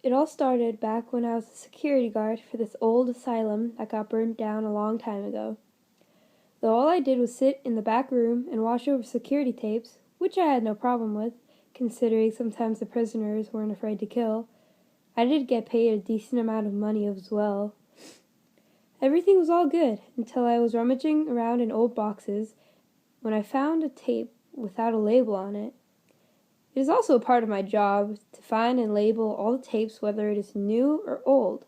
It all started back when I was a security guard for this old asylum that got burned down a long time ago. Though all I did was sit in the back room and watch over security tapes, which I had no problem with, considering sometimes the prisoners weren't afraid to kill, I did get paid a decent amount of money as well. Everything was all good until I was rummaging around in old boxes when I found a tape without a label on it. It is also a part of my job to find and label all the tapes, whether it is new or old.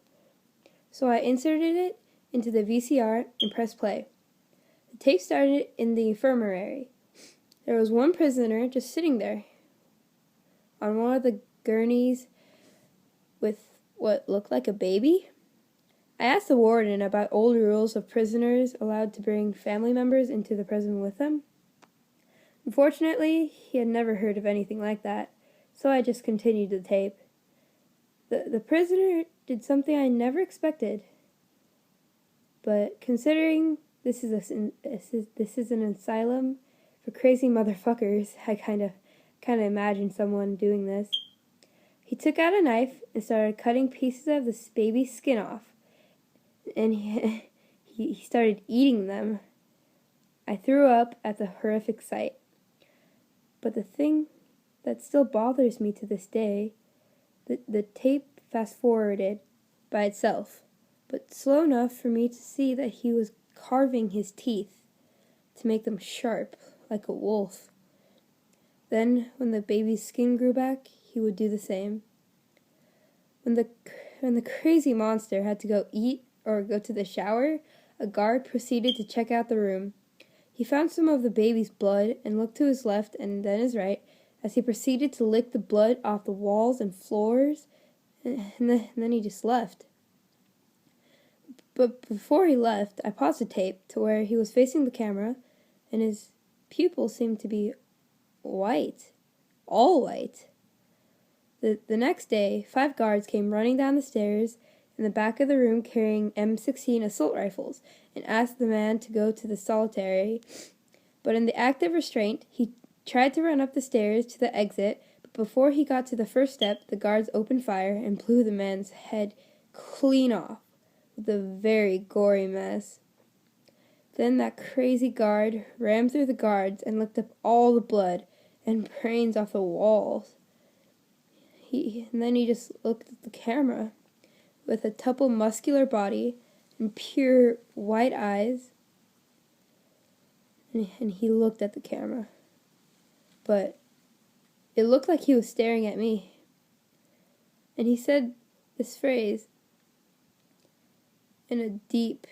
So I inserted it into the VCR and pressed play. The tape started in the infirmary. There was one prisoner just sitting there on one of the gurneys with what looked like a baby. I asked the warden about old rules of prisoners allowed to bring family members into the prison with them. Unfortunately, he had never heard of anything like that, so I just continued the tape. The prisoner did something I never expected, but considering this is an asylum for crazy motherfuckers, I kind of imagined someone doing this. He took out a knife and started cutting pieces of this baby's skin off, and he started eating them. I threw up at the horrific sight. But the thing that still bothers me to this day, the tape fast-forwarded by itself, but slow enough for me to see that he was carving his teeth to make them sharp, like a wolf. Then, when the baby's skin grew back, he would do the same. When the crazy monster had to go eat or go to the shower, a guard proceeded to check out the room. He found some of the baby's blood and looked to his left and then his right as he proceeded to lick the blood off the walls and floors, and then he just left. But before he left, I paused the tape to where he was facing the camera, and his pupils seemed to be white, all white. The next day, 5 guards came running down the stairs in the back of the room carrying M16 assault rifles and asked the man to go to the solitary. But in the act of restraint, he tried to run up the stairs to the exit, but before he got to the first step, the guards opened fire and blew the man's head clean off with a very gory mess. Then that crazy guard rammed through the guards and licked up all the blood and brains off the walls. And then he just looked at the camera with a supple muscular body and pure white eyes, and he looked at the camera. But it looked like he was staring at me. And he said this phrase in a deep,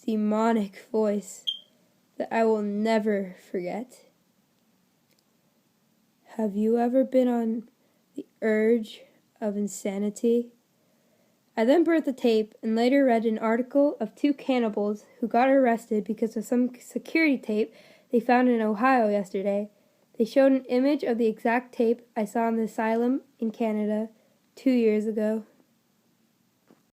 demonic voice that I will never forget. Have you ever been on the urge of insanity? I then burnt the tape and later read an article of 2 cannibals who got arrested because of some security tape they found in Ohio yesterday. They showed an image of the exact tape I saw in the asylum in Canada 2 years ago.